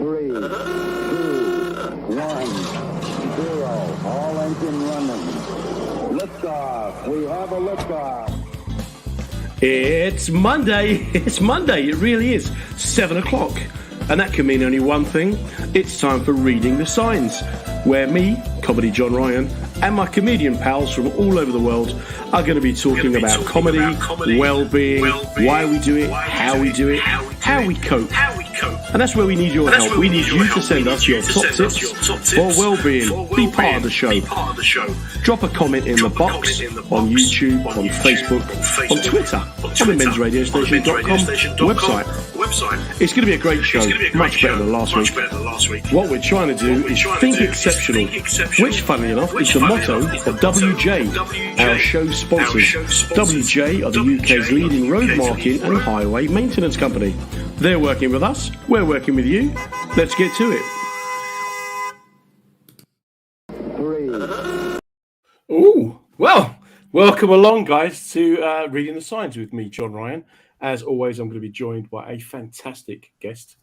3, 2, 1, 0. All engine running. Liftoff. We have a liftoff. It's Monday. It's Monday. It really is. 7 o'clock. And that can mean only one thing. It's time for Reading the Signs, where me, Comedy John Ryan, and my comedian pals from all over the world are going to be talking about comedy, well-being, why we do it, how we do it, how we cope. And that's where we need your help. We need you to send us your top tips for well-being. Be part of the show. Drop a comment in the box on YouTube, on Facebook, on Twitter, on the mensradiostation.com website. It's going to be a great show, much better than last week. What we're trying to do is think exceptional, which, funnily enough, is the motto of WJ, our show sponsors. WJ are the UK's leading road marking and highway maintenance company. They're working with us, we're working with you. Let's get to it. 3. Ooh, well, welcome along, guys, to Reading the Signs with me, John Ryan. As always, I'm going to be joined by a fantastic guest.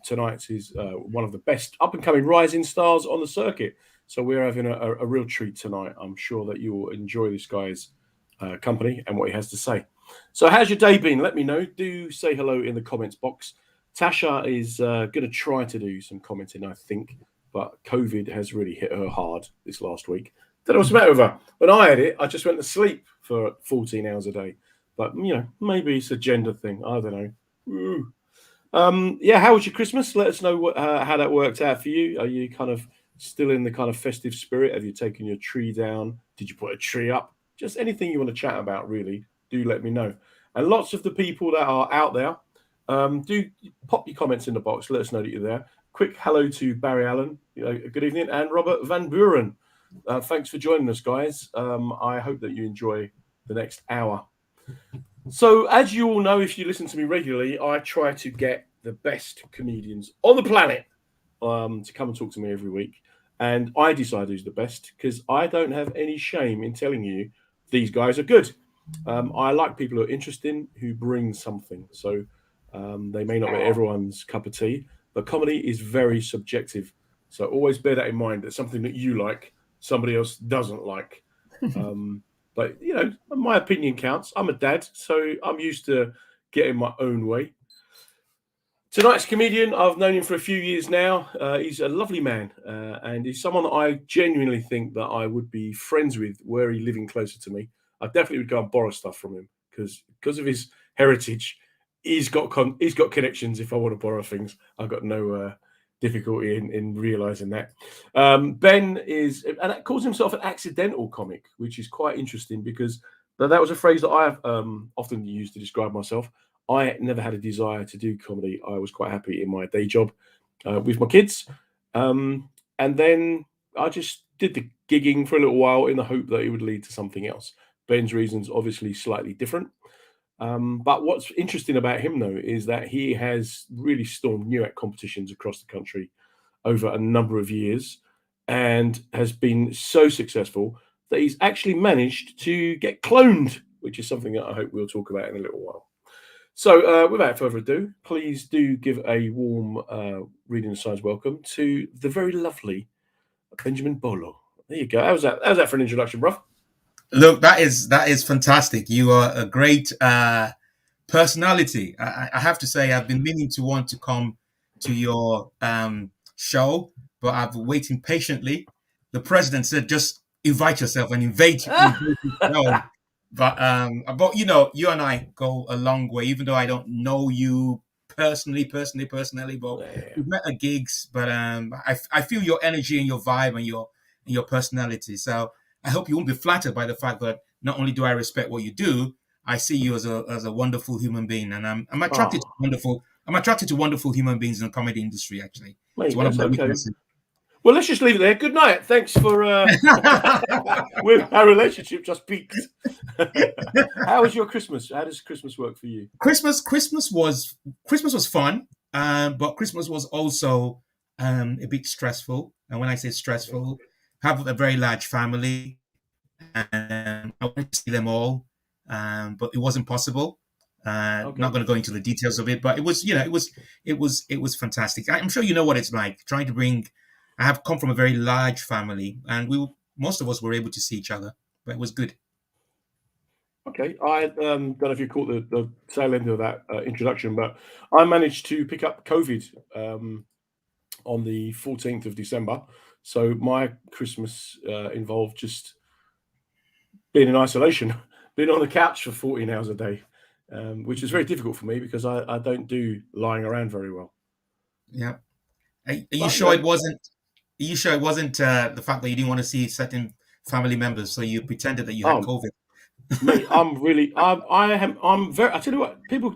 Tonight is one of the best up-and-coming rising stars on the circuit. So we're having a real treat tonight. I'm sure that you will enjoy this guy's company and what he has to say. So how's your day been? Let me know. Do say hello in the comments box. Tasha is going to try to do some commenting, I think, but COVID has really hit her hard this last week. Don't know what's the matter with her. When I had it, I just went to sleep for 14 hours a day. But, you know, maybe it's a gender thing. I don't know. Yeah, how was your Christmas? Let us know how that worked out for you. Are you kind of still in the kind of festive spirit? Have you taken your tree down? Did you put a tree up? Just anything you want to chat about, really, do let me know. And lots of the people that are out there, do pop your comments in the box. Let us know that you're there. Quick hello to Barry Allen. Good evening. And Robert Van Buren. Thanks for joining us, guys. I hope that you enjoy the next hour. So, as you all know, if you listen to me regularly, I try to get the best comedians on the planet to come and talk to me every week. And I decide who's the best because I don't have any shame in telling you these guys are good. I like people who are interesting, who bring something. So they may not be everyone's cup of tea, but comedy is very subjective. So always bear that in mind, that something that you like, somebody else doesn't like. But, you know, my opinion counts. I'm a dad, so I'm used to getting my own way. Tonight's comedian, I've known him for a few years now. He's a lovely man, and he's someone that I genuinely think that I would be friends with were he living closer to me. I definitely would go and borrow stuff from him because of his heritage. He's got connections. If I want to borrow things, I've got no difficulty in realizing that. Ben calls himself an accidental comic, which is quite interesting because that was a phrase that I have often used to describe myself. I never had a desire to do comedy. I was quite happy in my day job with my kids. And then I just did the gigging for a little while in the hope that it would lead to something else. Ben's reasons obviously slightly different. But what's interesting about him, though, is that he has really stormed New Act competitions across the country over a number of years and has been so successful that he's actually managed to get cloned, which is something that I hope we'll talk about in a little while. So without further ado, please do give a warm Reading the Signs welcome to the very lovely Benjamin Bollo. There you go. How's that for an introduction, bruv? Look, that is fantastic. You are a great personality. I have to say, I've been meaning to want to come to your show, but I've been waiting patiently. The president said, just invite yourself and invade the show. But you know, you and I go a long way, even though I don't know you personally, but we've met at gigs. But I feel your energy and your vibe and your personality. So I hope you won't be flattered by the fact that not only do I respect what you do, I see you as a wonderful human being, and I'm attracted to wonderful human beings in the comedy industry. Actually, it's one of my weaknesses. Well, let's just leave it there. Good night. Thanks for our relationship just peaked. How was your Christmas? How does Christmas work for you? Christmas was fun, but Christmas was also a bit stressful. And when I say stressful, I have a very large family, and I wanted to see them all, but it wasn't possible. Okay. Not going to go into the details of it, but it was, it was fantastic. I'm sure you know what it's like trying to bring. I have come from a very large family, and most of us were able to see each other, but it was good. Okay, I don't know if you caught the tail end of that introduction, but I managed to pick up COVID on the 14th of December. So my Christmas involved just being in isolation, being on the couch for 14 hours a day, which is very difficult for me because I don't do lying around very well. Yeah. Are you But, sure it wasn't? Are you sure it wasn't the fact that you didn't want to see certain family members, so you pretended that you had oh, COVID? mate, I'm very. I tell you what, people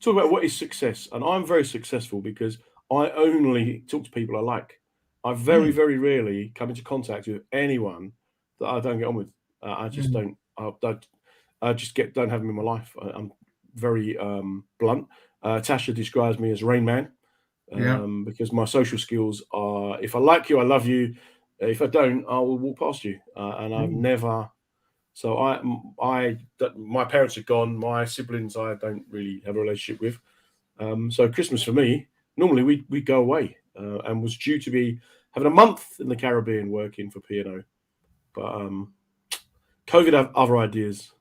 talk about what is success, and I'm very successful because I only talk to people I like. I very, Mm, very rarely come into contact with anyone that I don't get on with. I just mm, don't. I just don't have them in my life. I'm very blunt. Tasha describes me as Rain Man yeah. because my social skills are: if I like you, I love you. If I don't, I will walk past you. And I've Mm, never. So my parents are gone. My siblings, I don't really have a relationship with. So Christmas for me, normally we go away, and was due to be having a month in the Caribbean working for P&O, but COVID have other ideas.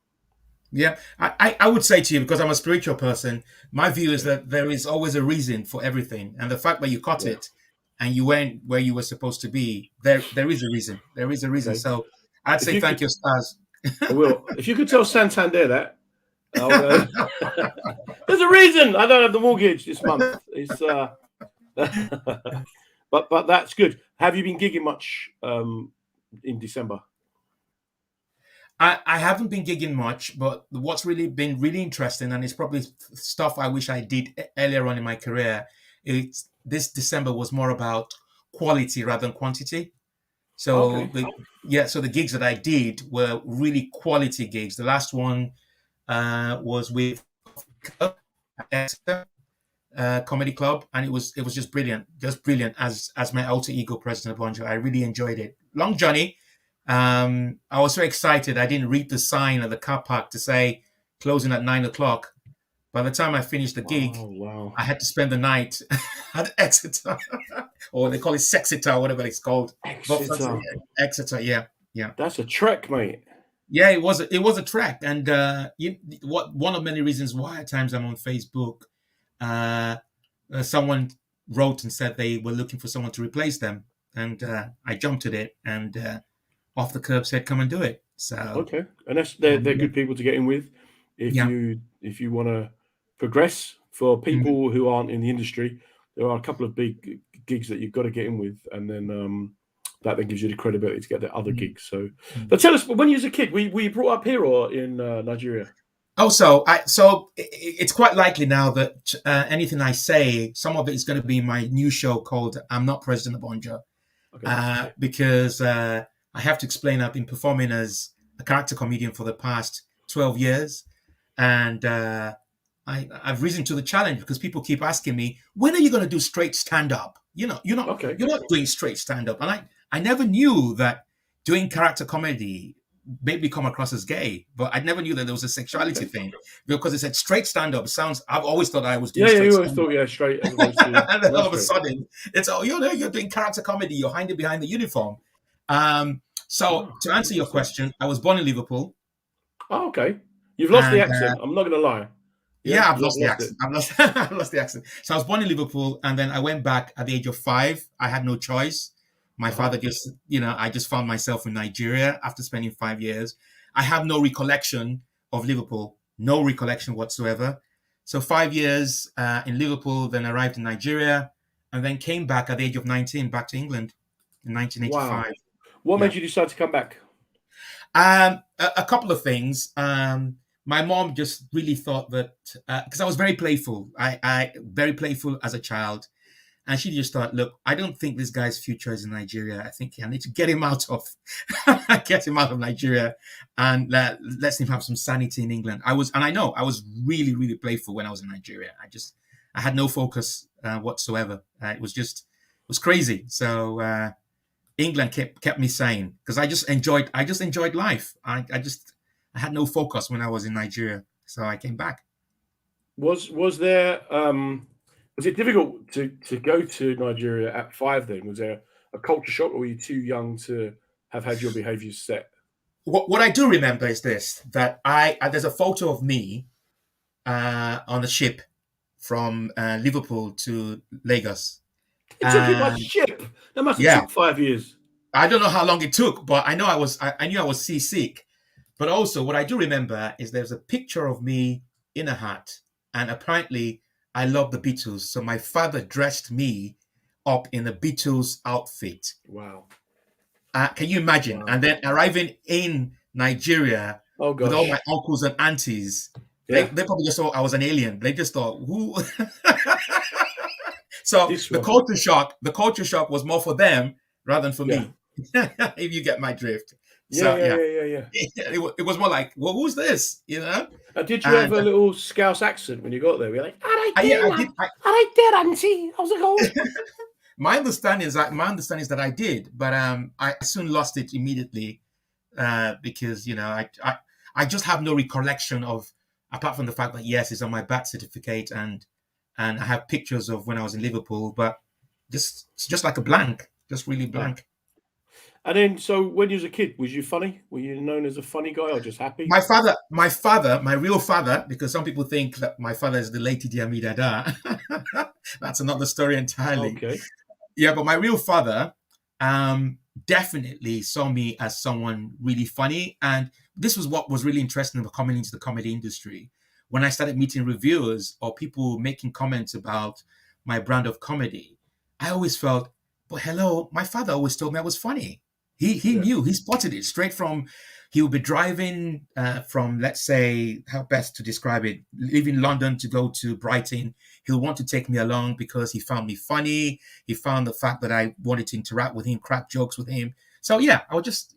yeah. I would say to you, because I'm a spiritual person, my view is Yeah, that there is always a reason for everything, and the fact that you caught yeah. it and you went where you were supposed to be, there is a reason. There is a reason. Okay. So I'd If say you thank could, your stars. I will. If you could tell Santander that, I'll go. There's a reason I don't have the mortgage this month. It's but that's good. Have you been gigging much in December? I haven't been gigging much, but what's really been really interesting, and it's probably stuff I wish I did earlier on in my career. It's this December was more about quality rather than quantity. So Okay. so the gigs that I did were really quality gigs. The last one was with Exeter Comedy Club, and it was just brilliant. As my alter ego, President Obonjo, I really enjoyed it. Long journey. I was so excited. I didn't read the sign at the car park to say closing at 9 o'clock. By the time I finished the gig, Oh wow. I had to spend the night at Exeter, or they call it Sexeter, whatever it's called. But Exeter. Exeter, yeah, yeah. That's a trek, mate. Yeah, it was a trek, and one of many reasons why at times I'm on Facebook. Uh, Someone wrote and said they were looking for someone to replace them, and I jumped at it and off the curb said, "Come and do it." So Okay. And they're good people to get in with yeah, if you want to progress. For mm, people who aren't in the industry, there are a couple of big gigs that you've got to get in with, and then that then gives you the credibility to get the other mm, gigs. So, mm. but tell us, when you was a kid, were you brought up here or in Nigeria? It's quite likely now that anything I say, some of it is going to be my new show called "I'm Not President Obonjo," Okay. because I have to explain I've been performing as a character comedian for the past 12 years, and I've risen to the challenge because people keep asking me, when are you going to do straight stand up? Okay. You're not doing straight stand up, and I never knew that doing character comedy made me come across as gay, but I never knew that there was a sexuality Okay. thing because it said straight stand up. Sounds I've always thought I was doing Yeah, yeah. straight You always stand thought, up, yeah, straight as opposed to and then all that's of a great. sudden it's you're doing character comedy. You're hiding behind the uniform. So Oh, to answer your interesting. question, I was born in Liverpool, Oh, okay. You've lost the and accent. I'm not going to lie. Yeah, yeah, I've you've lost the lost it. accent. I've lost I've lost the accent. So I was born in Liverpool, and then I went back at the age of 5. I had no choice. My Uh huh. father just, I just found myself in Nigeria after spending 5 years. I have no recollection of Liverpool, no recollection whatsoever. So 5 years in Liverpool, then arrived in Nigeria, and then came back at the age of 19 back to England in Wow. 1985. What Yeah. made you decide to come back? A couple of things. My mom just really thought that because I was very playful, I very playful as a child, and she just thought, look, I don't think this guy's future is in Nigeria. I think I need to get him out of get him out of Nigeria and let him have some sanity in England. And I know I was really, really playful when I was in Nigeria. I had no focus whatsoever. It was crazy. So England kept me sane because I just enjoyed life. I had no focus when I was in Nigeria, so I came back. Was there was it difficult to go to Nigeria at 5 then? Was there a culture shock, or were you too young to have had your behaviours set? What I do remember is this: that there's a photo of me on the ship from Liverpool to Lagos. It took you by ship. That must have Yeah, took 5 years. I don't know how long it took, but I know I knew I was seasick. But also, what I do remember is there's a picture of me in a hat, and apparently I love the Beatles, so my father dressed me up in a Beatles outfit. Wow. Can you imagine? Wow. And then arriving in Nigeria Oh with all gosh. my uncles and aunties, Yeah. they probably just thought I was an alien. They just thought, who? So This the one. culture shock was more for them rather than for Yeah. me. If you get my drift. Yeah, So yeah. it was more like, well, who's this? You know? Did you have And a little Scouse accent when you got there? Were you like, all right, yeah, there, I did. all right, there, auntie. How's it going? My understanding is that I did, but I soon lost it immediately because I just have no recollection of, apart from the fact that yes, it's on my birth certificate and I have pictures of when I was in Liverpool, but it's just like a blank, just really blank. And then, so when you was a kid, was you funny? Were you known as a funny guy or just happy? My real father, because some people think that my father is the late Idi Amin Dada. That's another story entirely. Okay. Yeah, but my real father definitely saw me as someone really funny. And this was what was really interesting about coming into the comedy industry. When I started meeting reviewers or people making comments about my brand of comedy, I always felt, but hello, my father always told me I was funny. He knew, he spotted it straight from, he would be driving from, let's say, how best to describe it, leaving London to go to Brighton. He'll want to take me along because he found me funny. He found the fact that I wanted to interact with him, crack jokes with him. So yeah,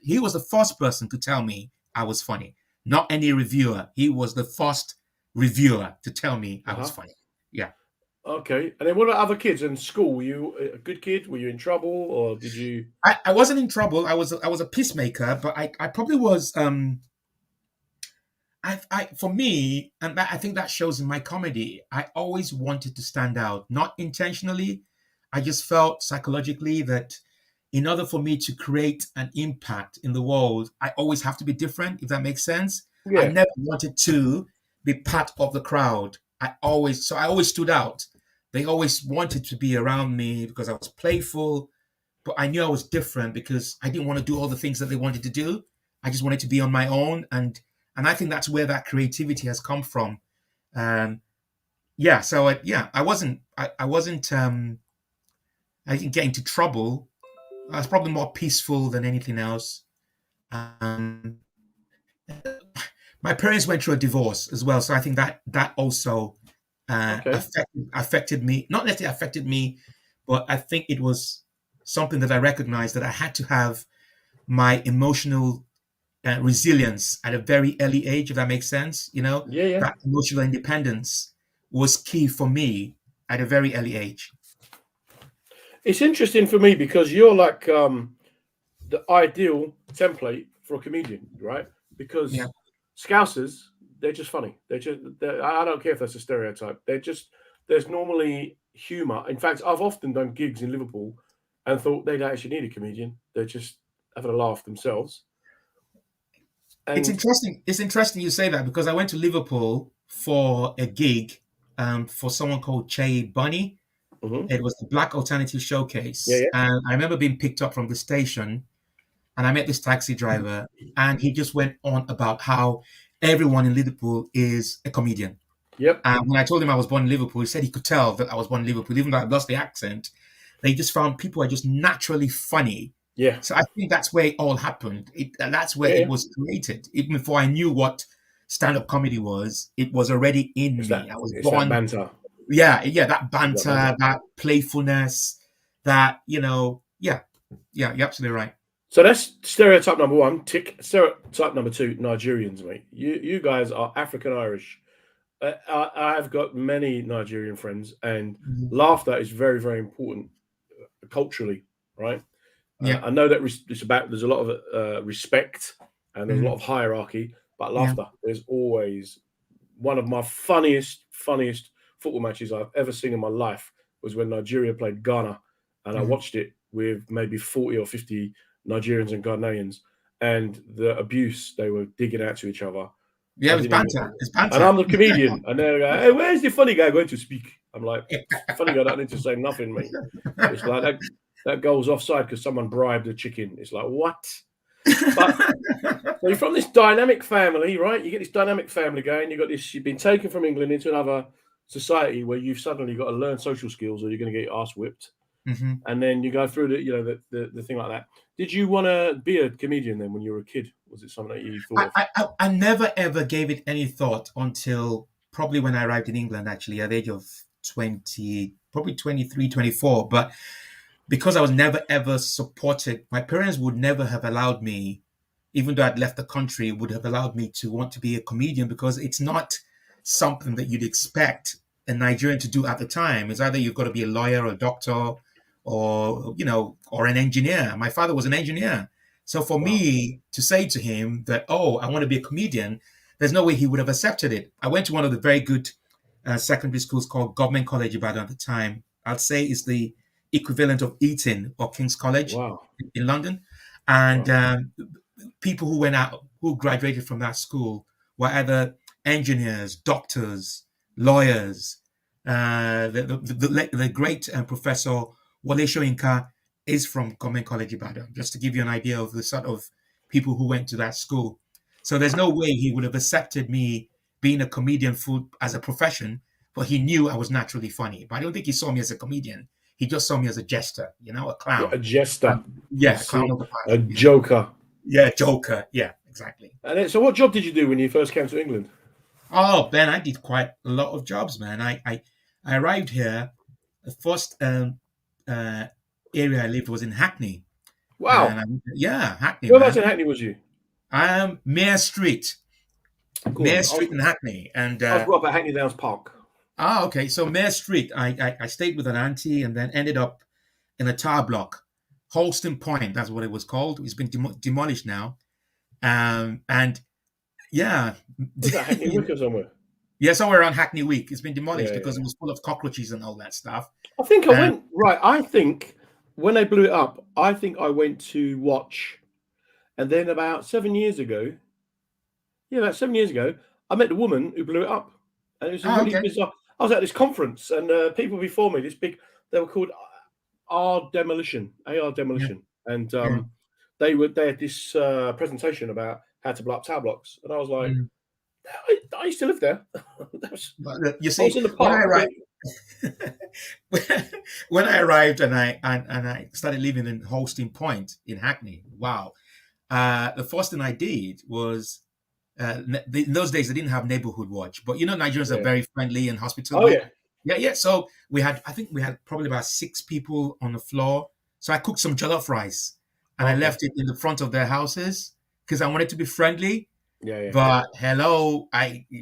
he was the first person to tell me I was funny. Not any reviewer. He was the first reviewer to tell me I was funny. Yeah. Okay. And then what about other kids in school? Were you a good kid? Were you in trouble, or did you? I wasn't in trouble. I was a peacemaker, but I probably was. For me, and I think that shows in my comedy. I always wanted to stand out, not intentionally. I just felt psychologically that in order for me to create an impact in the world, I always have to be different. If that makes sense. I Yeah. never wanted to be part of the crowd. I always stood out. They always wanted to be around me because I was playful, but I knew I was different because I didn't want to do all the things that they wanted to do. I just wanted to be on my own, and I think that's where that creativity has come from. Yeah, so I wasn't I didn't get into trouble. I was probably more peaceful than anything else. Um, my parents went through a divorce as well, so I think that also Okay. affected me. Not necessarily affected me, but I think it was something that I recognized that I had to have my emotional resilience at a very early age, if that makes sense. Yeah. That emotional independence was key for me at a very early age. It's interesting for me because you're like the ideal template for a comedian, right? Yeah, Because Scousers, they're just funny. I don't care if that's a stereotype. There's normally humour. In fact, I've often done gigs in Liverpool and thought they don't actually need a comedian. They're just having a laugh themselves. it's And interesting. It's interesting you say that because I went to Liverpool for a gig for someone called Che Bunny. Mhm. It was the Black Alternative Yeah. Showcase, and I remember being picked up from the station, and I met this taxi driver, and he just went on about how everyone in Liverpool is a comedian. Yep. And when I told him I was born in Liverpool, he said he could tell that I was born in Liverpool, even though I lost the accent. They just found people are just naturally funny. Yeah. So I think that's where it all happened. That's where it Yeah. was created. Even before I knew what stand-up comedy was, it was already in me. I was It's that born. banter. Yeah, that That banter, banter. that playfulness, that yeah, you're absolutely right. So that's stereotype number one. Tick. Stereotype number two, Nigerians, mate. You guys are African Irish. I've got many Nigerian friends, and Mhm. laughter is very, very important culturally, right? Yeah, I know that there's a lot of respect and there's a lot mhm, of hierarchy, but yeah, laughter, there's always one of my funniest football matches I've ever seen in my life was when Nigeria played Ghana, and I watched it with maybe 40 or 50 Nigerians and Ghanaians, and the abuse they were digging out to each other. Yeah, it's banter. It's banter. And I'm the comedian, and they're like, "Hey, where's the funny guy going to speak?" I'm like, "Funny guy, I don't need to say nothing, mate." It's like that goal's offside because someone bribed a chicken. It's like, what? But so you're from this dynamic family, right? You get this dynamic family going. You've been taken from England into another society where you've suddenly got to learn social skills, or you're going to get your ass whipped. And then you go through the thing like that. Did you want to be a comedian then when you were a kid? Was it something that you thought of? I never ever gave it any thought until probably when I arrived in England, actually, at the age of 20, probably 23, 24. But because I was never ever supported, my parents would never have allowed me, even though I'd left the country, would have allowed me to want to be a comedian, because it's not something that you'd expect a Nigerian to do at the time. It's either you've got to be a lawyer or a doctor or an engineer. My father was an engineer. So for me to say to him that, oh, I want to be a comedian, there's no way he would have accepted it. I went to one of the very good secondary schools called Government College Ibadan at the time. I'd say it's the equivalent of Eton or King's College in London. And people who went out, who graduated from that school, were either engineers, doctors, lawyers. The great Professor Wale Soyinka is from Government College Ibadan, just to give you an idea of the sort of people who went to that school. So there's no way he would have accepted me being a comedian as a profession, but he knew I was naturally funny. But I don't think he saw me as a comedian. He just saw me as a jester, a clown. A jester. A clown of the past. A joker. Yeah, joker. Yeah, exactly. And then, so what job did you do when you first came to England? Oh, Ben, I did quite a lot of jobs, man. I arrived here. The first area I lived was in Hackney. Wow. Hackney. Whereabouts in Hackney was you? Mayor Street. Mayor Street in Hackney. And I was brought up at Hackney Downs Park. Okay. So Mayor Street, I stayed with an auntie and then ended up in a tower block. Holston Point, that's what it was called. It's been demolished now. And yeah. Was that Hackney Wick or somewhere? Yeah, somewhere around Hackney Week. It's been demolished because it was full of cockroaches and all that stuff. I think I went, I think when they blew it up, I think I went to watch. And then about 7 years ago, I met the woman who blew it up. And it was really bizarre. I was at this conference, and people before me, they were called AR Demolition. And they had this presentation about how to blow up tower blocks. And I was like, I used to live there. You see, I was in the park. When I arrived and I started living in Holston Point in Hackney, wow. The first thing I did was, in those days, they didn't have neighborhood watch, but Nigerians are very friendly and hospitable. Oh, yeah. Yeah. So I think we had probably about 6 people on the floor. So I cooked some jollof rice and I left it in the front of their houses because I wanted to be friendly. Yeah. But hello,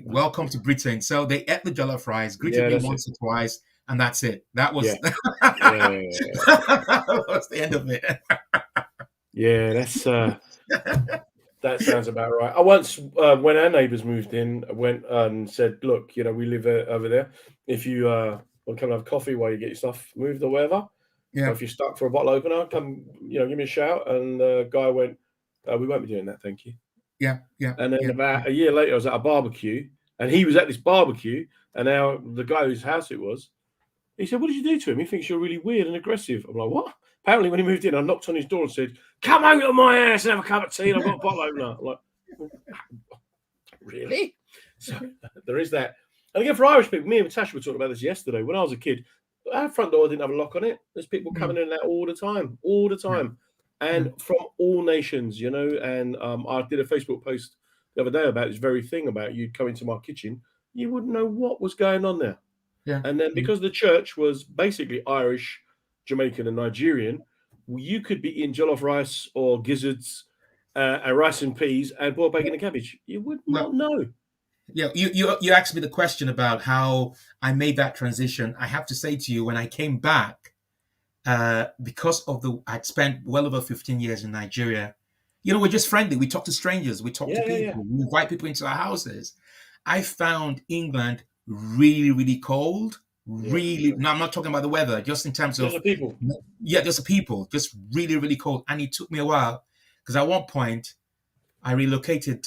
welcome to Britain. So they ate the jollof rice, greeted me once or twice, and that's it. That was that was the end of it. Yeah, that's that sounds about right. I once, when our neighbours moved in, I went and said, "Look, we live over there. If you want to come and have coffee while you get your stuff moved or whatever, or if you're stuck for a bottle opener, come, give me a shout." And the guy went, "We won't be doing that, thank you." Yeah. And then about a year later, I was at a barbecue, and he was at this barbecue, and now the guy whose house it was, he said, "What did you do to him? He thinks you're really weird and aggressive." I'm like, "What?" Apparently, when he moved in, I knocked on his door and said, "Come over to my house and have a cup of tea, and I've got a bottle opener." I'm like, really? So there is that. And again, for Irish people, me and Tasha were talking about this yesterday. When I was a kid, our front door didn't have a lock on it. There's people coming in and out all the time. And from all nations, and I did a Facebook post the other day about this very thing, about you'd come into my kitchen, you wouldn't know what was going on there. Yeah. And then because the church was basically Irish, Jamaican and Nigerian, you could be eating jollof rice or gizzards, rice and peas and boiled bacon and cabbage. You would not know. Yeah, you asked me the question about how I made that transition. I have to say to you, when I came back, because I'd spent well over 15 years in Nigeria, we're just friendly. We talk to strangers. We talk to people. We invite people into our houses. I found England really, really cold. Yeah. Really, no, I'm not talking about the weather, just in terms Just of, the people. yeah, just the people, just really, really cold. And it took me a while because at one point I relocated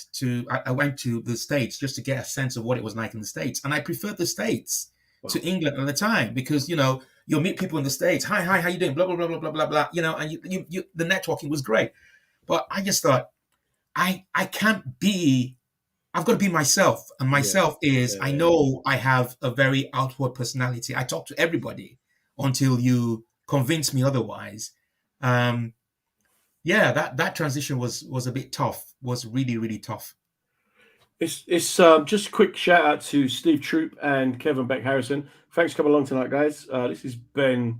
I went to the States just to get a sense of what it was like in the States. And I preferred the States Wow. to England at the time because, you'll meet people in the States. Hi, how you doing? Blah, blah, blah, blah, blah, blah, blah. And the networking was great. But I just thought, I can't be, I've got to be myself. And myself is, I know I have a very outward personality. I talk to everybody until you convince me otherwise. That transition was a bit tough, was really, really tough. It's just a quick shout out to Steve Troop and Kevin Beck Harrison. Thanks for coming along tonight, guys. This is Ben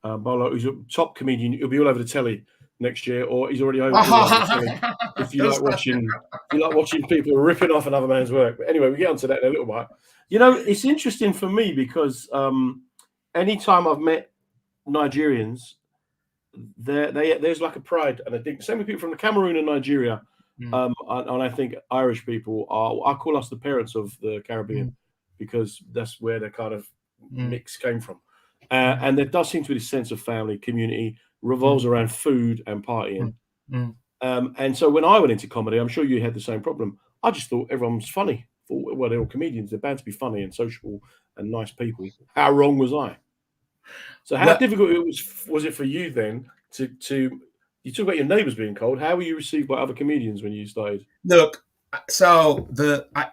Bollo, who's a top comedian. He'll be all over the telly next year, or he's already over the telly. If you like watching people ripping off another man's work. But anyway, we get onto that in a little while. It's interesting for me because anytime I've met Nigerians, there's like a pride and a dignity. Same with people from the Cameroon and Nigeria. And I think Irish people I call us the parents of the Caribbean because that's where the kind of mix came from. And there does seem to be this sense of family, community, revolves around food and partying. And so when I went into comedy, I'm sure you had the same problem. I just thought everyone was funny. Well, they're all comedians. They're bound to be funny and sociable and nice people. How wrong was I? So how difficult was it for you then to you talk about your neighbours being cold. How were you received by other comedians when you started? Look, so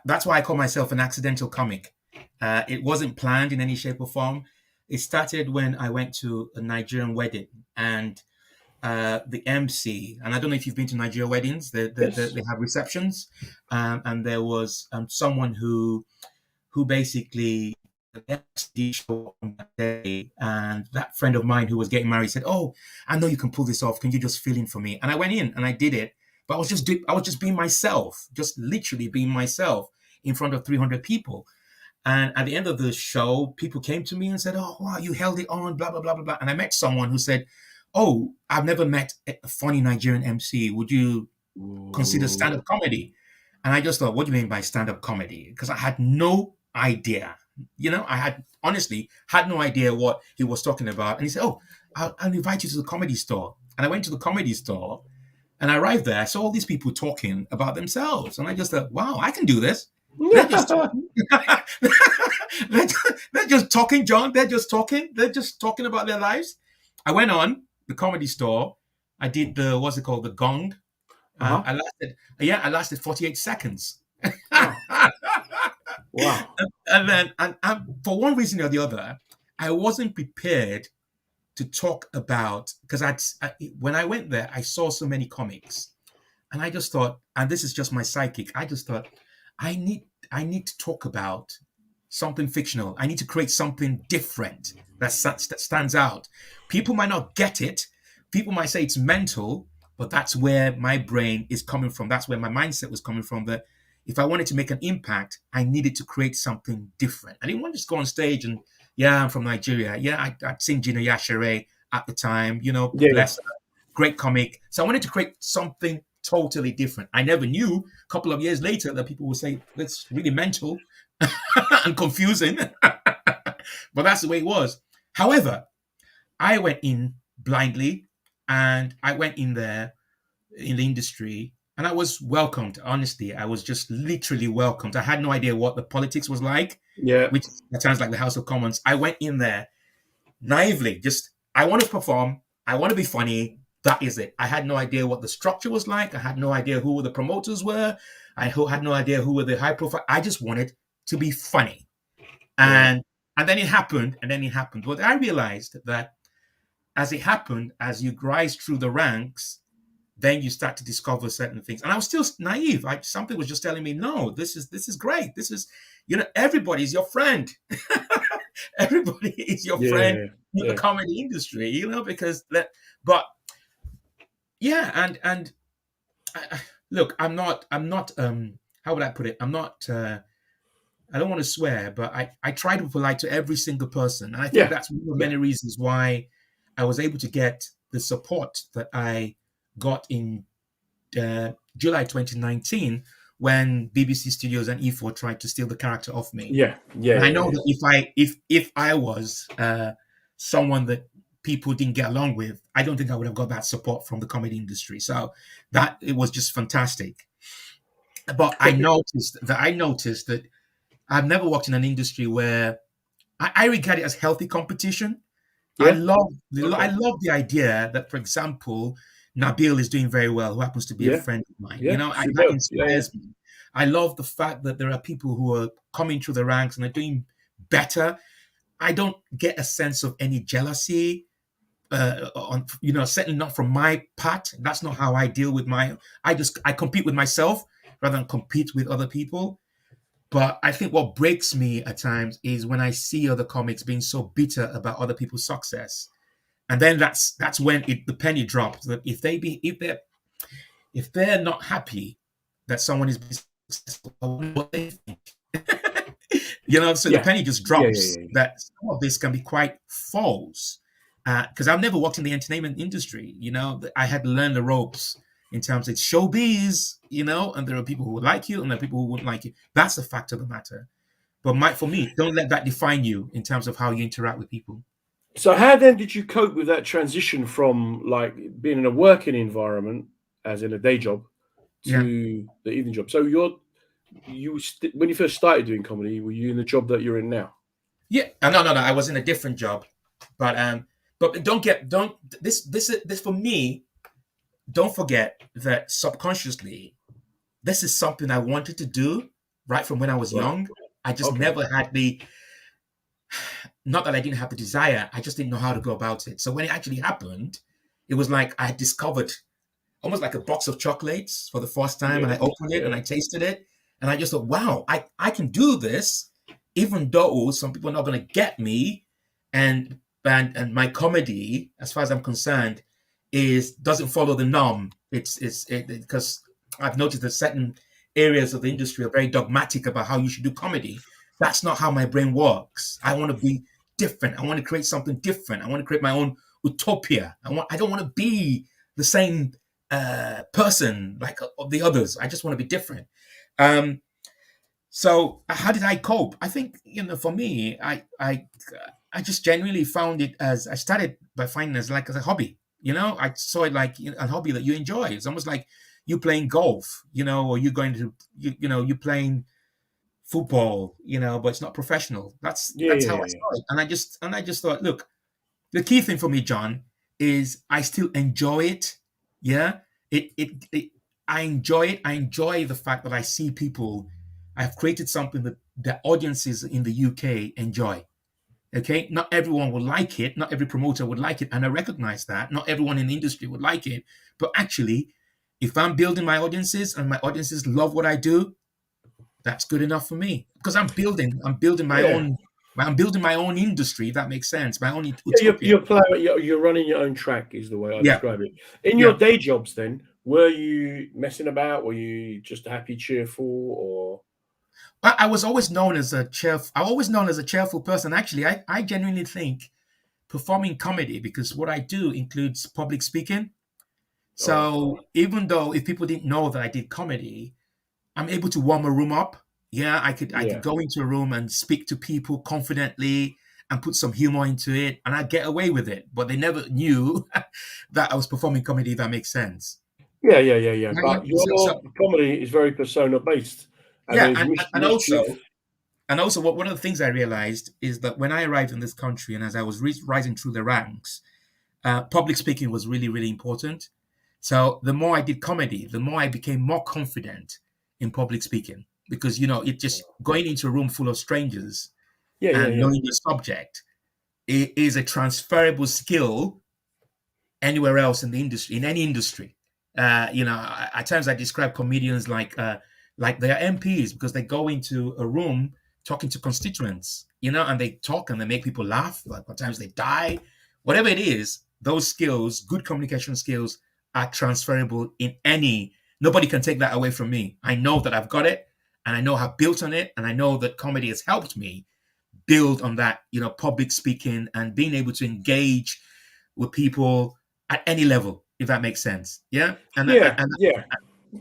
that's why I call myself an accidental comic. It wasn't planned in any shape or form. It started when I went to a Nigerian wedding and the MC, and I don't know if you've been to Nigerian weddings, they have receptions, and there was someone who basically the show on that day, and that friend of mine who was getting married said, "Oh, I know you can pull this off. Can you just fill in for me?" And I went in and I did it, but I was just being myself, just literally being myself in front of 300 people. And at the end of the show, people came to me and said, "Oh, wow, you held it on, blah, blah, blah, blah, blah." And I met someone who said, "Oh, I've never met a funny Nigerian MC. Would you consider stand-up comedy?" And I just thought, what do you mean by stand-up comedy? Because I had no idea. I had honestly had no idea what he was talking about. And he said, "Oh, I'll invite you to the comedy store." And I went to the comedy store and I arrived there. I saw all these people talking about themselves. And I just thought, wow, I can do this. They're just they're just talking, John. They're just talking. They're just talking about their lives. I went on the comedy store. I did what's it called? The gong. I lasted 48 seconds. Wow. And then, and for one reason or the other, I wasn't prepared to talk about, because when I went there, I saw so many comics, and I just thought, and this is just my psychic, I just thought, I need to talk about something fictional. I need to create something different that stands out. People might not get it. People might say it's mental, but that's where my brain is coming from. That's where my mindset was coming from. That if I wanted to make an impact, I needed to create something different. I didn't want to just go on stage and, I'm from Nigeria. I'd seen Gina Yashere at the time, bless her, great comic. So I wanted to create something totally different. I never knew a couple of years later that people would say, that's really mental and confusing. But that's the way it was. However, I went in blindly and I went in there in the industry and I was welcomed. Honestly, I was just literally welcomed. I had no idea what the politics was like, which sounds like the House of Commons. I went in there naively, just, I want to perform. I want to be funny. That is it. I had no idea what the structure was like. I had no idea who the promoters were. I had no idea who were the high profile. I just wanted to be funny. And then it happened. But I realized that as it happened, as you rise through the ranks, then you start to discover certain things. And I was still naive. Something was just telling me, no, this is great. This is, everybody's your friend. Everybody is your friend in the comedy industry, because look, I'm not, how would I put it? I'm not, I don't want to swear, but I try to be polite to every single person. And I think that's one of many reasons why I was able to get the support that I got in July 2019 when BBC Studios and E4 tried to steal the character off me. Yeah, yeah. And I yeah, know yeah. that if I was someone that people didn't get along with, I don't think I would have got that support from the comedy industry. So that it was just fantastic. But I noticed that I've never worked in an industry where I regard it as healthy competition. I Yeah? love Okay. I love the idea that, for example, Nabil is doing very well, who happens to be a Yeah, friend of mine. yeah, That superb. Yeah, yeah. inspires me. I love the fact that there are people who are coming through the ranks and are doing better. I don't get a sense of any jealousy, certainly not from my part. That's not how I deal with I compete with myself rather than compete with other people. But I think what breaks me at times is when I see other comics being so bitter about other people's success, and then that's when the penny drops. That if they're not happy that someone is being successful, I wonder what they think. So the Yeah. penny just Yeah, drops. yeah, yeah. That some of this can be quite false. Because I've never worked in the entertainment industry. I had to learn the ropes in terms of showbiz, and there are people who would like you and there are people who wouldn't like you. That's the fact of the matter. But for me, don't let that define you in terms of how you interact with people. So how then did you cope with that transition from like being in a working environment, as in a day job, Yeah. to the evening job? So when you first started doing comedy, were you in the job that you're in now? Yeah. No. I was in a different job, but this for me. Don't forget that subconsciously, this is something I wanted to do right from when I was Right. young. I just Okay. never had not that I didn't have the desire, I just didn't know how to go about it. So when it actually happened, it was like I had discovered almost like a box of chocolates for the first time, and I opened it and I tasted it, and I just thought, wow, I can do this, even though some people are not going to get me, and my comedy, as far as I'm concerned, doesn't follow the norm. It's because I've noticed that certain areas of the industry are very dogmatic about how you should do comedy. That's not how my brain works. I want to be different. I want to create something different. I want to create my own utopia. I don't want to be the same person like the others. I just want to be different. So how did I cope? I think for me, I just genuinely found it as I started by finding it as a hobby. I saw it like a hobby that you enjoy. It's almost like you playing golf, or you going to you playing football, but it's not professional. That's how I saw it. And I just thought, look, the key thing for me, John, is I still enjoy it. Yeah. I enjoy it. I enjoy the fact that I see people. I've created something that the audiences in the UK enjoy. Okay, not everyone will like it. Not every promoter would like it, and I recognize that. Not everyone in the industry would like it. But actually, if I'm building my audiences and my audiences love what I do, that's good enough for me. Because I'm building my own. I'm building my own industry. If that makes sense. My own utopia. You're running your own track, is the way I Yeah. describe it. In your day jobs, then, were you messing about? Were you just happy, cheerful, or? I was always known as a cheerful person. Actually, I genuinely think performing comedy, because what I do includes public speaking. So even though if people didn't know that I did comedy, I'm able to warm a room up. Yeah, I could go into a room and speak to people confidently and put some humor into it, and I get away with it. But they never knew that I was performing comedy. If that makes sense. Yeah. But your comedy is very persona based. Yeah, and also, one of the things I realized is that when I arrived in this country and as I was rising through the ranks, public speaking was really, really important. So the more I did comedy, the more I became more confident in public speaking, because it just going into a room full of strangers and knowing your subject is a transferable skill anywhere else in the industry, in any industry. At times I describe comedians like they are MPs, because they go into a room talking to constituents, and they talk and they make people laugh. Like sometimes they die, whatever it is. Those skills, good communication skills, are transferable in any. Nobody can take that away from me. I know that I've got it, and I know I've built on it, and I know that comedy has helped me build on that. Public speaking and being able to engage with people at any level, if that makes sense. Yeah.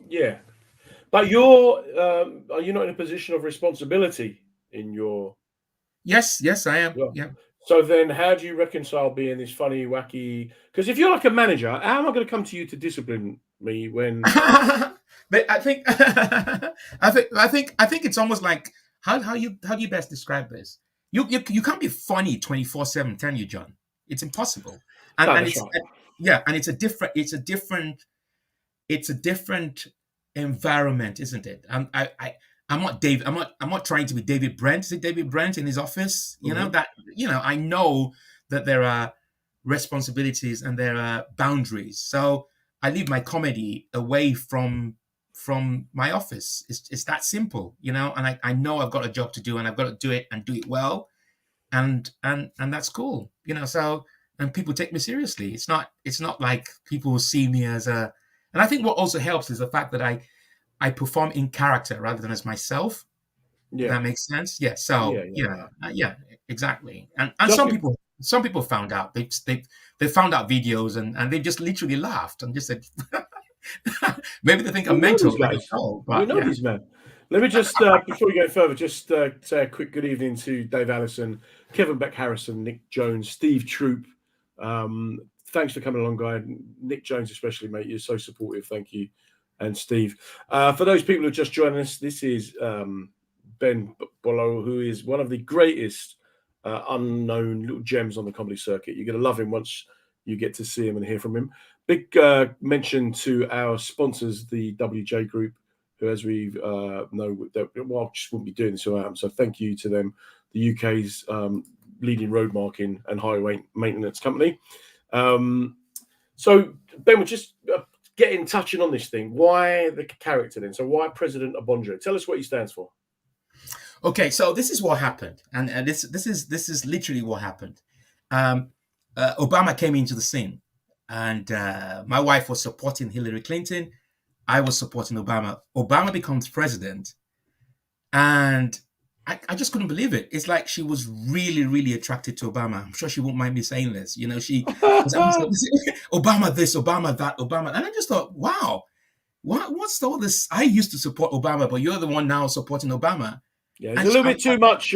Yeah. But are you not in a position of responsibility in your? Yes, I am. Yeah. Yeah. So then, how do you reconcile being this funny, wacky? Because if you're like a manager, how am I going to come to you to discipline me when? But I think, I think it's almost like how do you best describe this? You can't be funny 24/7, can you, John? It's impossible. No, And that's it's right. yeah, and it's a different environment, isn't it? I'm not trying to be David Brent. Is it David Brent in his office? Mhm. I know that there are responsibilities and there are boundaries. So I leave my comedy away from my office. It's that simple, and I know I've got a job to do and I've got to do it and do it well. And that's cool. So and people take me seriously. It's not like people see me as a and I think what also helps is the fact that I perform in character rather than as myself. If Yeah. that makes sense. Yeah. Yeah. So Yeah. yeah, exactly. And Just some people found out. They found out videos and they just literally laughed and just said maybe they think we I'm know these mental. I don't guys. know. We But know yeah. these men. Let me just, before we go further, just say a quick good evening to Dave Allison, Kevin Beck Harrison, Nick Jones, Steve Troop. Thanks for coming along, guy. Nick Jones, especially, mate. You're so supportive. Thank you. And Steve. For those people who are just joining us, this is Ben Bollo, who is one of the greatest unknown little gems on the comedy circuit. You're going to love him once you get to see him and hear from him. Big mention to our sponsors, the WJ Group, who, as we know, just wouldn't be doing this without them. So thank you to them, the UK's leading road marking and highway maintenance company. So Ben, we're just getting touching on this thing. Why the character then? So why President Obonjo? Tell us what he stands for. Okay, so this is what happened, and this is literally what happened. Obama came into the scene, and my wife was supporting Hillary Clinton. I was supporting Obama. Obama becomes president, and I just couldn't believe it. It's like she was really, really attracted to Obama. I'm sure she won't mind me saying this. She was Obama this, Obama that, Obama, and I just thought, wow, what's all this? I used to support Obama, but you're the one now supporting Obama. Yeah, there's And a little bit too much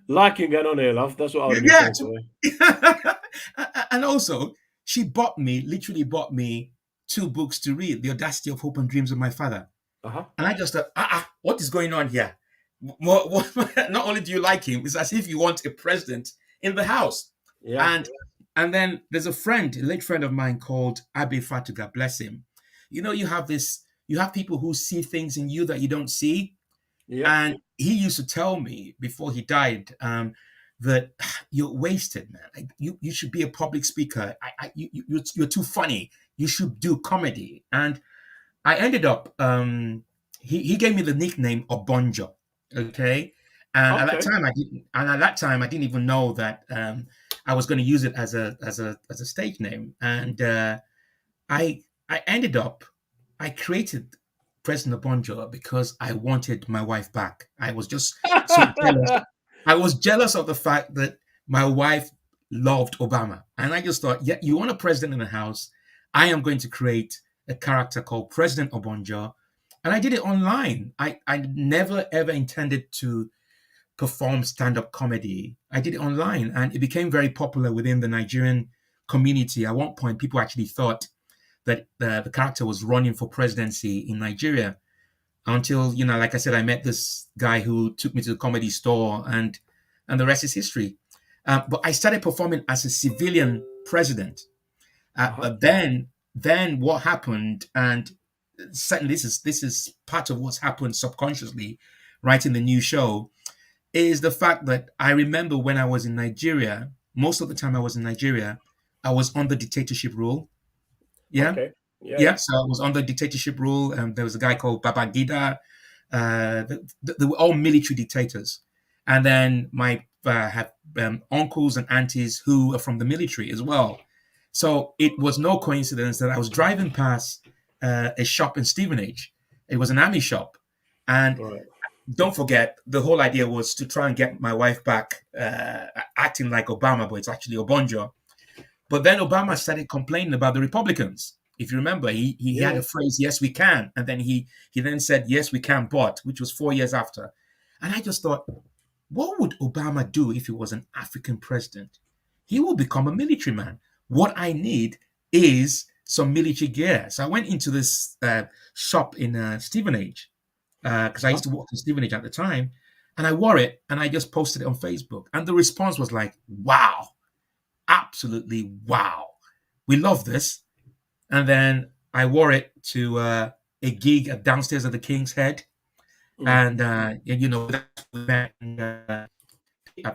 liking going on here, love. That's what I would have been yeah, saying to her. and also she literally bought me two books to read: The Audacity of Hope and Dreams of My Father. Uh-huh. And I just thought, what is going on here? Not only do you like him, it's as if you want a president in the house. Yeah. And then there's a late friend of mine called Abe Fatuga, bless him. You have people who see things in you that you don't see. Yeah. And he used to tell me before he died that you're wasted, man. Like, you should be a public speaker. You're too funny. You should do comedy. And I ended up. He gave me the nickname Obonjo. Okay, and at that Okay. time I didn't even know that I was going to use it as a stage name. And I ended up. I created President Obonjo because I wanted my wife back. I was just so jealous. I was jealous of the fact that my wife loved Obama. And I just thought, yeah, you want a president in the house? I am going to create a character called President Obonjo. And I did it online. I never, ever intended to perform stand-up comedy. I did it online, and it became very popular within the Nigerian community. At one point, people actually thought that the character was running for presidency in Nigeria until, like I said, I met this guy who took me to the comedy store, and the rest is history. But I started performing as a civilian president. But then what happened, and certainly this is part of what's happened subconsciously, writing the new show, is the fact that I remember when I was in Nigeria, most of the time I was in Nigeria, I was under dictatorship rule. Yeah. Okay. Yeah. Yeah, so I was under dictatorship rule, and there was a guy called Babangida. They were all military dictators, and then my had uncles and aunties who are from the military as well. So it was no coincidence that I was driving past a shop in Stevenage. It was an army shop, and Right. don't forget, the whole idea was to try and get my wife back, acting like Obama, but it's actually Obonjo. But then Obama started complaining about the Republicans. If you remember, he had a phrase, "Yes, we can," and then he then said, "Yes, we can," but which was 4 years after. And I just thought, what would Obama do if he was an African president? He will become a military man. What I need is some military gear. So I went into this shop in Stevenage because I used to work in Stevenage at the time, and I wore it and I just posted it on Facebook. And the response was like, "Wow, absolutely wow. We love this." And then I wore it to a gig at downstairs at the King's Head. And, at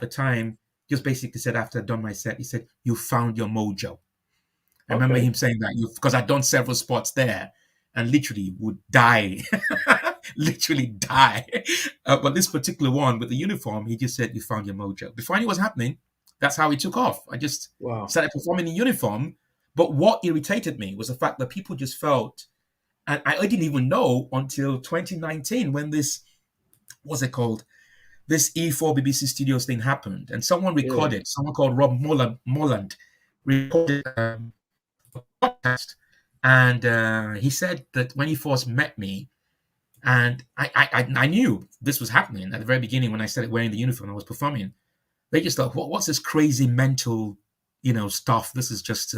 the time, just basically said after I'd done my set, he said, "You found your mojo." I remember him saying that because I'd done several spots there and literally would die, literally die. But this particular one with the uniform, he just said, "You found your mojo." Before I knew what was happening, that's how he took off. I just started performing in uniform. But what irritated me was the fact that people just felt, and I didn't even know until 2019 when this, what's it called? This E4 BBC Studios thing happened, and someone recorded, someone called Rob Molland recorded a podcast, and he said that when he first met me, and I knew this was happening at the very beginning when I started wearing the uniform, I was performing. They just thought, what's this crazy mental, stuff? This is just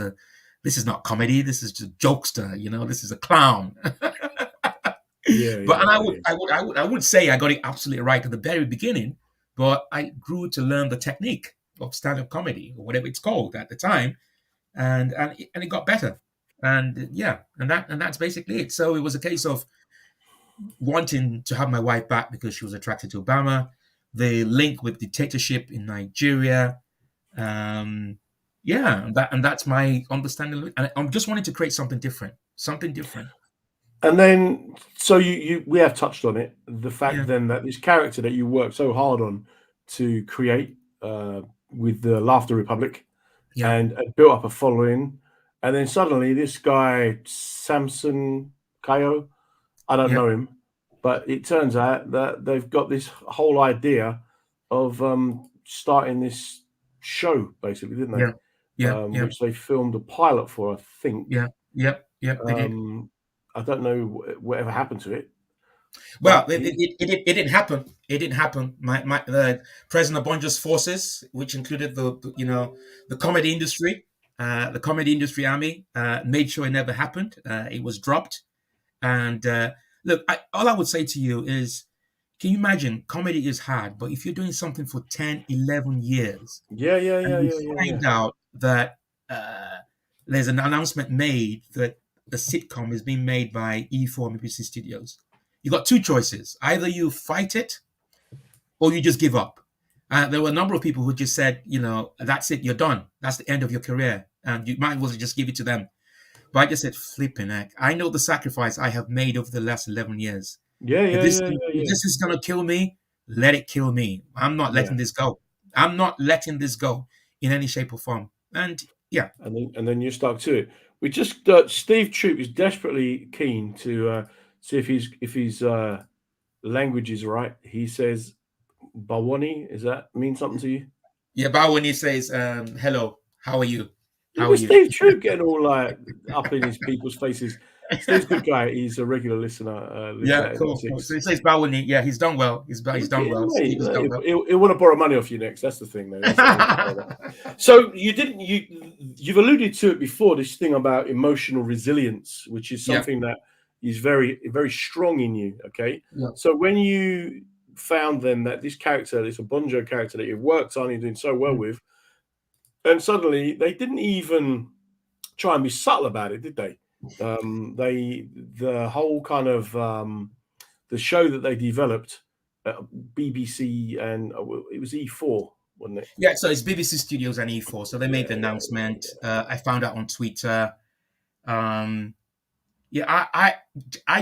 this is not comedy. This is just jokester. This is a clown. I would say I got it absolutely right at the very beginning, but I grew to learn the technique of stand-up comedy or whatever it's called at the time, and it got better, and that's basically it. So it was a case of wanting to have my wife back because she was attracted to Obama, the link with dictatorship in Nigeria, and that's my understanding. And I'm just wanting to create something different. And then, so we have touched on it, the fact then that this character that you worked so hard on to create with the Lafta Republic and built up a following, and then suddenly this guy, Samson Kayo, I don't know him, but it turns out that they've got this whole idea of starting this show, basically, didn't they? Which they filmed a pilot for, I think. They did. I don't know whatever happened to it. Well, it didn't happen. It didn't happen. The President Obonjo's forces, which included the comedy industry, the comedy industry army, made sure it never happened. It was dropped. And look, all I would say to you is, can you imagine? Comedy is hard, but if you're doing something for 10, 11 years, you find out that there's an announcement made that the sitcom is being made by E4 BBC Studios. You got two choices. Either you fight it or you just give up. There were a number of people who just said, that's it, you're done. That's the end of your career. And you might as well just give it to them. But I just said, flipping heck. I know the sacrifice I have made over the last 11 years. If this is going to kill me, let it kill me. I'm not letting this go. I'm not letting this go in any shape or form. And And then you stuck to it. We just Steve Troop is desperately keen to see if his language is right. He says Bawani. Does that mean something to you? Yeah, Bawani says, "Hello, how are you?" Steve Troop getting all like up in his people's faces. Steve's a good guy. He's a regular listener. Cool. So he says Bawani. Yeah, he's done well. He's done well. He'll want to borrow money off you next. That's the thing, though. So you've alluded to it before. This thing about emotional resilience, which is something that is very, very strong in you. Okay. Yeah. So when you found then that this character, this Obonjo character that you've worked on, you're doing so well with, and suddenly they didn't even try and be subtle about it, did they? The whole kind of the show that they developed at BBC, and it was E4, wasn't it? Yeah, so it's BBC Studios and E4. So they made the announcement. I found out on Twitter. I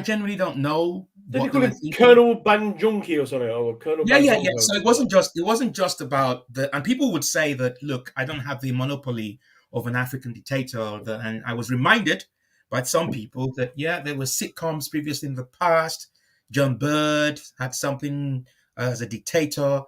generally don't know. Did you call it Colonel Banjunki or something? Or Colonel yeah. So it wasn't just about and people would say that, look, I don't have the monopoly of an African dictator, and I was reminded by some people that there were sitcoms previously in the past. John Bird had something as a dictator,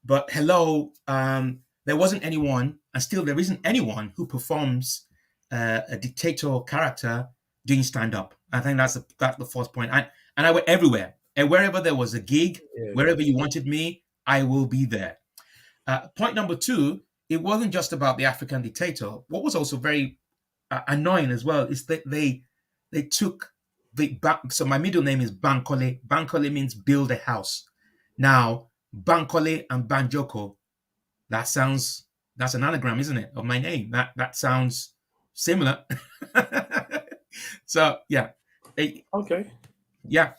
but hello, there wasn't anyone, and still there isn't anyone who performs a dictator character doing stand up. I think that's the first point. And I went everywhere, and wherever there was a gig, Yeah. wherever you wanted me, I will be there. Point number two, it wasn't just about the African dictator. What was also very annoying as well is that they took so my middle name is Bankole. Bankole means build a house. Now, Bankole and Banjoko, that's an anagram, isn't it, of my name? That sounds similar. So yeah. Okay. Yeah.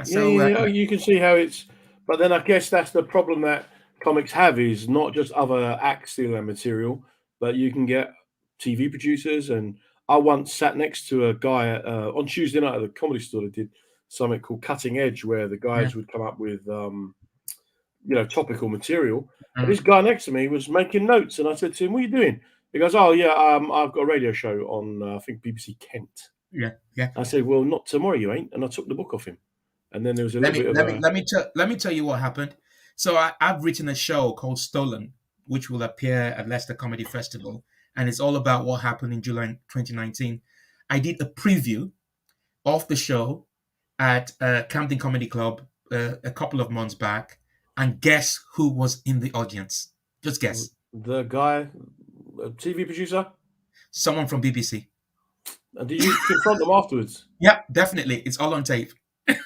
So Yeah. You can see how it's, but then I guess that's the problem that comics have, is not just other acts stealing their material, but you can get TV producers. And I once sat next to a guy on Tuesday night at the Comedy Store that did something called Cutting Edge, where the guys would come up with topical material. But this guy next to me was making notes, and I said to him, "What are you doing?" He goes, "Oh yeah, I've got a radio show on I think BBC Kent." Yeah. I said, "Well, not tomorrow, you ain't," and I took the book off him. And then there was a little bit of let me tell you what happened. So I've written a show called Stolen, which will appear at Leicester Comedy Festival, and it's all about what happened in July 2019. I did a preview of the show at Camden Comedy Club a couple of months back, and guess who was in the audience? Just guess. The guy, a TV producer? Someone from BBC. And did you confront them afterwards? Yeah, definitely. It's all on tape.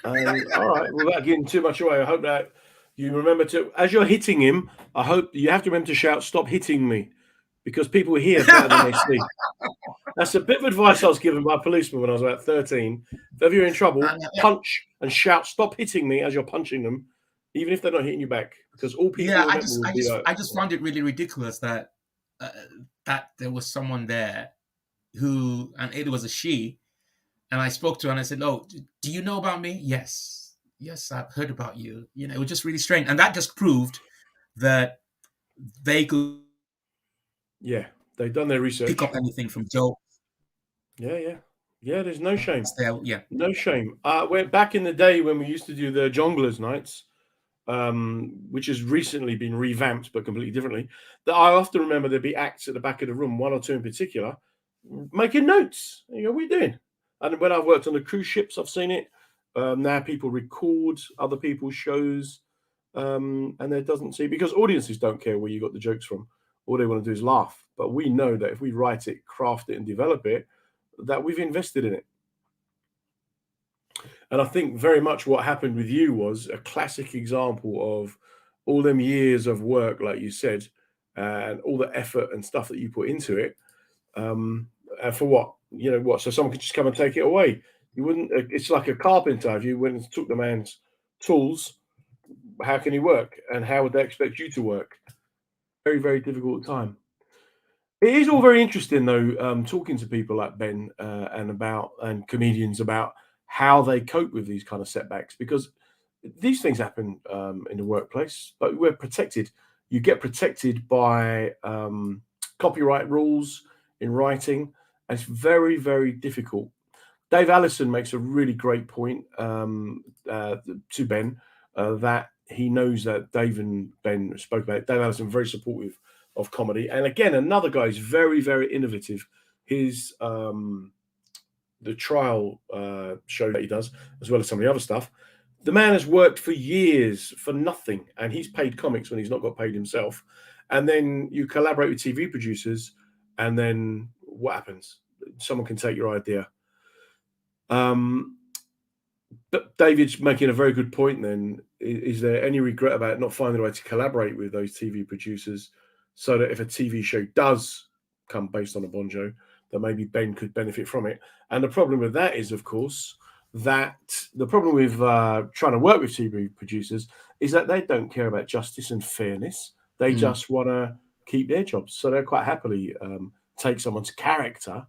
All right. Without giving too much away, I hope that you remember to, as you're hitting him, I hope you have to remember to shout, "Stop hitting me," because people hear better than they see. That's a bit of advice I was given by a policeman when I was about 13. If you're in trouble, punch and shout, "Stop hitting me," as you're punching them, even if they're not hitting you back, because all people. Yeah, I just found it really ridiculous that that there was someone there who, and it was a she, and I spoke to her and I said, "Oh, do you know about me?" Yes, I've heard about you. It was just really strange, and that just proved that they could. Yeah, they've done their research. Pick up anything from Joe. Yeah. There's no shame. Yeah, no shame. We're back in the day when we used to do the Jongleurs nights, which has recently been revamped, but completely differently. That I often remember there'd be acts at the back of the room, one or two in particular, making notes. You go, "What are you doing?" And when I've worked on the cruise ships, I've seen it. Now people record other people's shows, and there doesn't seem, because audiences don't care where you got the jokes from. All they want to do is laugh. But we know that if we write it, craft it, and develop it, that we've invested in it. And I think very much what happened with you was a classic example of all them years of work, like you said, and all the effort and stuff that you put into it. And for what? So someone could just come and take it away. You wouldn't. It's like a carpenter. If you went and took the man's tools, how can he work? And how would they expect you to work? Very, very difficult time. It is all very interesting, though, talking to people like Ben and comedians about how they cope with these kind of setbacks, because these things happen in the workplace, but we're protected. You get protected by copyright rules in writing. And it's very, very difficult. Dave Allison makes a really great point to Ben that he knows that Dave and Ben spoke about it. Dave Allison, very supportive of comedy. And again, another guy is very, very innovative. His the trial show that he does, as well as some of the other stuff. The man has worked for years for nothing, and he's paid comics when he's not got paid himself. And then you collaborate with TV producers, and then what happens? Someone can take your idea. But David's making a very good point then. Is there any regret about not finding a way to collaborate with those TV producers so that if a TV show does come based on Obonjo, that maybe Ben could benefit from it? And the problem with that is, of course, that the problem with trying to work with TV producers is that they don't care about justice and fairness. They just want to keep their jobs. So they'll quite happily take someone's character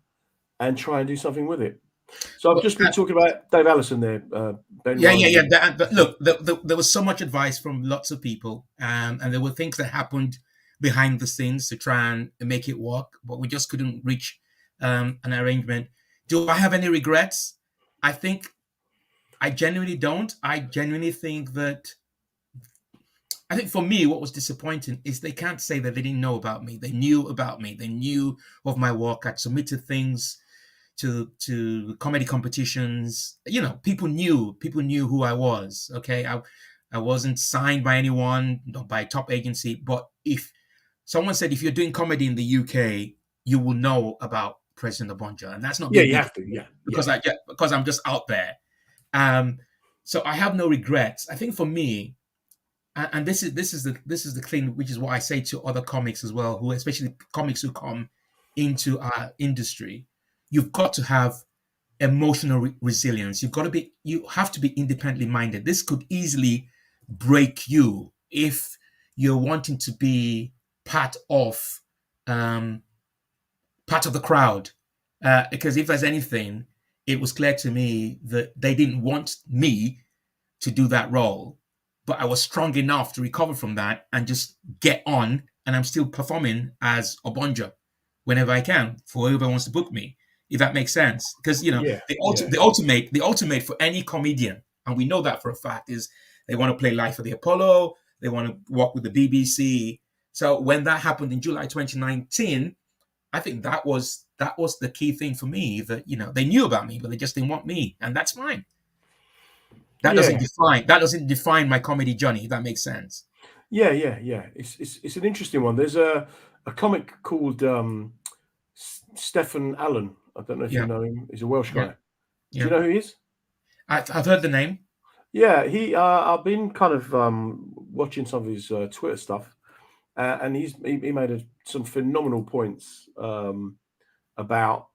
and try and do something with it. So I've just been talking about Dave Allison there, Ben. Yeah. But look, there was so much advice from lots of people, and there were things that happened behind the scenes to try and make it work, but we just couldn't reach an arrangement. Do I have any regrets? I think I genuinely don't. I genuinely think that. I think for me, what was disappointing is they can't say that they didn't know about me. They knew about me. They knew of my work. I'd submitted things to comedy competitions. People knew who I was. Okay, I wasn't signed by anyone, not by a top agency. But if someone said, if you're doing comedy in the UK, you will know about President Obonjo, and that's not Yeah, being you big have to. Yeah, because I'm just out there. So I have no regrets. I think for me, and this is the thing, which is what I say to other comics as well, who especially comics who come into our industry, you've got to have emotional resilience. You have to be independently minded. This could easily break you if you're wanting to be part of um, the crowd. Because if there's anything, it was clear to me that they didn't want me to do that role, but I was strong enough to recover from that and just get on. And I'm still performing as Obonjo whenever I can for whoever wants to book me, if that makes sense. Because yeah, the ultimate for any comedian, and we know that for a fact, is they want to play Life of the Apollo, they want to work with the BBC. So when that happened in July 2019, I think that was the key thing for me, that they knew about me, but they just didn't want me, and that's fine. That doesn't define my comedy journey, if that makes sense. Yeah. It's an interesting one. There's a comic called Stefan Allen. I don't know if you know him. He's a Welsh guy. Do you know who he is? I've heard the name. Yeah, he. I've been kind of watching some of his Twitter stuff, and he made some phenomenal points about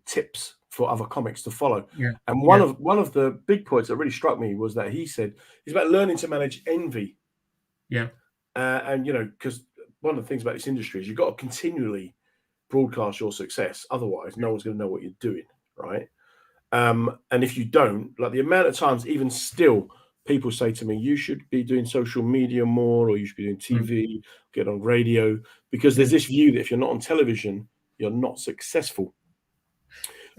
tips for other comics to follow. Yeah. And one of the big points that really struck me was that he said it's about learning to manage envy. Yeah. And because one of the things about this industry is you've got to continually broadcast your success, otherwise no one's going to know what you're doing, right? And if you don't, like the amount of times, even still, people say to me, you should be doing social media more, or you should be doing TV, get on radio, because there's this view that if you're not on television, you're not successful.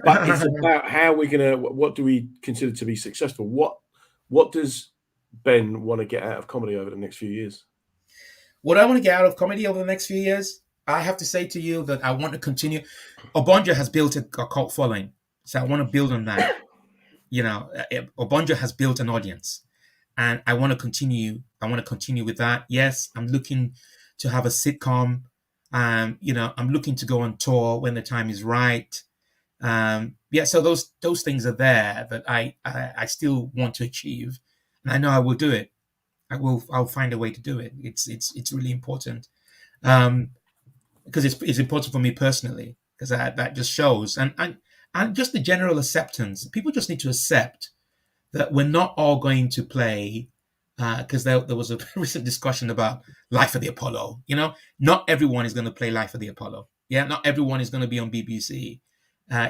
But it's about how we're going to, what do we consider to be successful? What does Ben want to get out of comedy over the next few years? What I want to get out of comedy over the next few years, I have to say to you that I want to continue. Obonjo has built a cult following, so I want to build on that. Obonjo has built an audience, and I want to continue. I want to continue with that. Yes, I'm looking to have a sitcom. I'm looking to go on tour when the time is right. So those things are there that I still want to achieve, and I know I will do it. I'll find a way to do it. It's really important, because it's important for me personally, because that just shows, and just the general acceptance. People just need to accept that we're not all going to play, because there was a recent discussion about Life of the Apollo. Not everyone is going to play Life of the Apollo. Yeah, not everyone is going to be on BBC.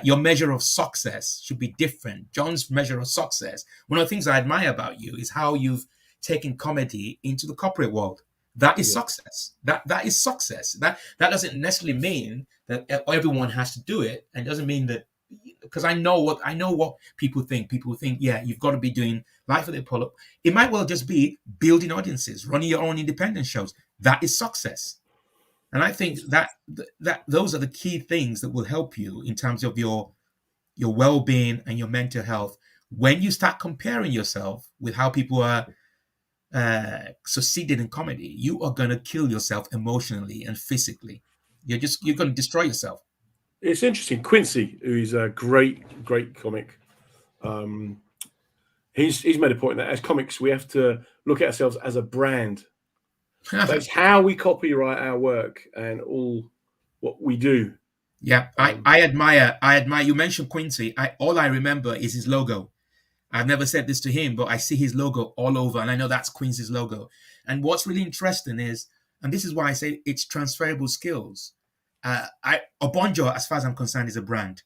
Your measure of success should be different. John's measure of success, one of the things I admire about you is how you've taken comedy into the corporate world. That is success. That is success. That doesn't necessarily mean that everyone has to do it, and doesn't mean that, because I know what people think. People think, you've got to be doing Life of the Apollo. It might well just be building audiences, running your own independent shows. That is success. And I think that those are the key things that will help you in terms of your well-being and your mental health. When you start comparing yourself with how people are succeeding in comedy, you are going to kill yourself emotionally and physically. You're going to destroy yourself. It's interesting. Quincy, who is a great comic, he's made a point that as comics we have to look at ourselves as a brand. That's how we copyright our work and all what we do. Yeah, I admire. You mentioned Quincy. All I remember is his logo. I've never said this to him, but I see his logo all over, and I know that's Quincy's logo. And what's really interesting is, and this is why I say it's transferable skills. Obonjo, as far as I'm concerned, is a brand.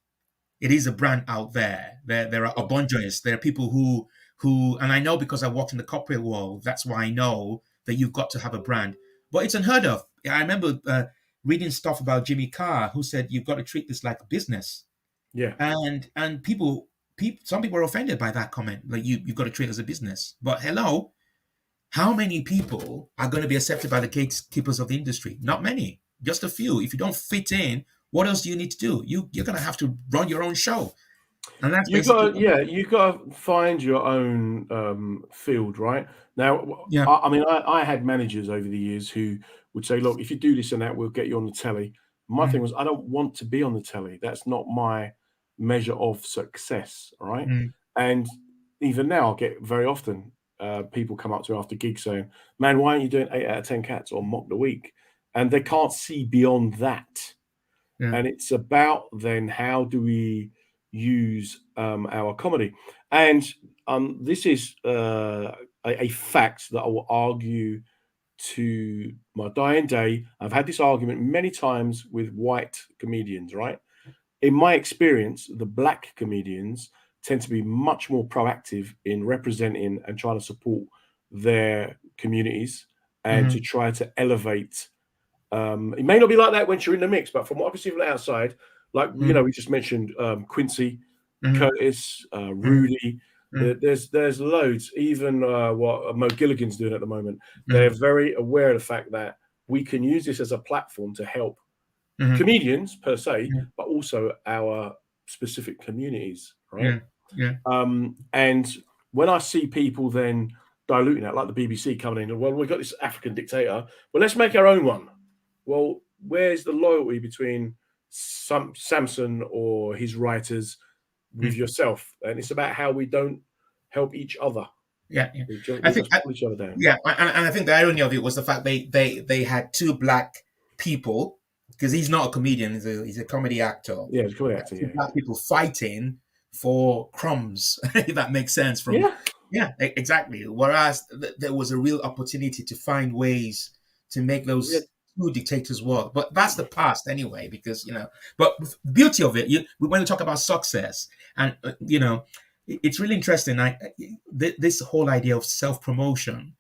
It is a brand out there. There are Obonjoists. There are people who, and I know because I work in the corporate world, that's why I know that you've got to have a brand. But it's unheard of. I remember reading stuff about Jimmy Carr, who said you've got to treat this like a business. Yeah. And some people are offended by that comment, like you've got to treat it as a business. But hello, how many people are going to be accepted by the gatekeepers of the industry? Not many, just a few. If you don't fit in What else do you need to do? You're going to have to run your own show, and that's You basically got to, yeah, you got to find your own field, right? Now, yeah. I mean, I had managers over the years who would say, "Look, if you do this and that, we'll get you on the telly." My Mm, thing was, I don't want to be on the telly. That's not my measure of success, right? mm, And even now, I get very often people come up to me after gigs saying, "Man, why aren't you doing 8 out of 10 cats or mock the week?" And they can't see beyond that. yeah. And it's about then how do we use our comedy? And this is a fact that I will argue to my dying day. I've had this argument many times with white comedians, right? In my experience, the black comedians tend to be much more proactive in representing and trying to support their communities and Hmm. to try to elevate. It may not be like that when you're in the mix, but from what I can see from the outside, like Mm, we just mentioned Quincy, mm, Curtis, mm, Rudy. mm, There's loads. Even what Mo Gilligan's doing at the moment. They're mm, very aware of the fact that we can use this as a platform to help mm, comedians per se, mm, but also our specific communities, right? yeah, yeah. And when I see people then diluting that, like the BBC coming in, well, we've got this African dictator. Well, let's make our own one. Well, where's the loyalty between Samson or his writers with Mm, yourself? And it's about how we don't help each other. yeah, yeah. We I think, just pull each other down. yeah, and I think the irony of it was the fact they had two black people, because he's not a comedian; he's a comedy actor. Yeah, it's comedy acting. Two Yeah, black people fighting for crumbs, if that makes sense. From yeah, yeah, exactly. Whereas there was a real opportunity to find ways to make yeah. those two dictators work. But that's the past anyway, because But the beauty of it, when we talk about success, and it's really interesting. This whole idea of self promotion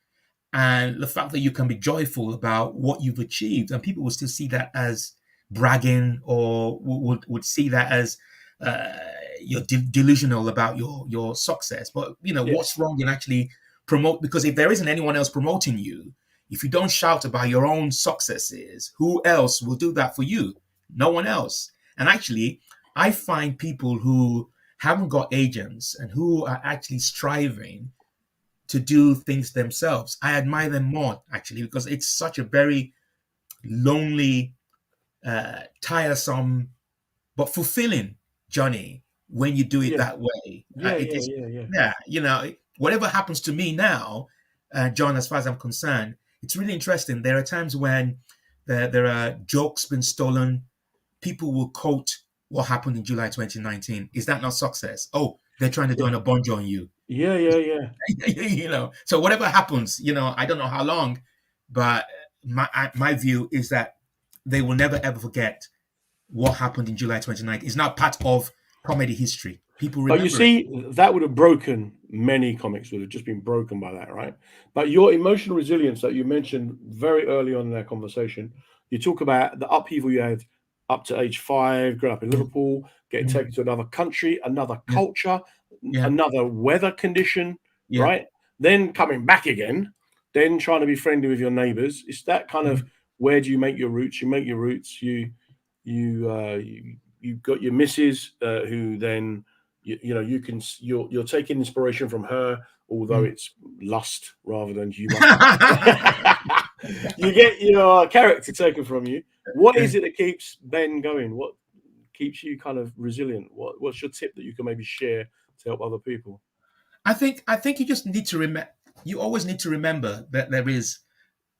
and the fact that you can be joyful about what you've achieved, and people will still see that as bragging, or would see that as uh, you're delusional about your success. But what's Yes. wrong in actually promote? Because if there isn't anyone else promoting you, if you don't shout about your own successes, who else will do that for you? No one else. And actually, I find people who haven't got agents and who are actually striving to do things themselves. I admire them more actually, because it's such a very lonely, tiresome, but fulfilling journey when you do it Yeah. that way. Yeah. It Yeah. is, Yeah. Yeah. yeah, whatever happens to me now, John, as far as I'm concerned, it's really interesting. There are times when there are jokes been stolen. People will quote what happened in July 2019. Is that not success? Oh, they're trying to do Yeah. an Obonjo on you. Yeah. Yeah. Yeah. So whatever happens, I don't know how long, but my view is that they will never ever forget what happened in July 29th. It's not part of comedy history. People But you remember it. see, that would have broken many comics, would have just been broken by that, right? But your emotional resilience that you mentioned very early on in our conversation, you talk about the upheaval you had up to age 5, growing up in Mm, Liverpool, getting mm, taken to another country, another yeah, culture, yeah, another weather condition, yeah, right? Then coming back again, then trying to be friendly with your neighbors. It's that kind of mm, where do you make your roots? You make your roots. You've got your missus who then you're taking inspiration from her, although mm. it's lust rather than humor. You get your character taken from you. What is it that keeps Ben going? What keeps you kind of resilient? What's your tip that you can maybe share to help other people? I think you just need to remember. You always need to remember that there is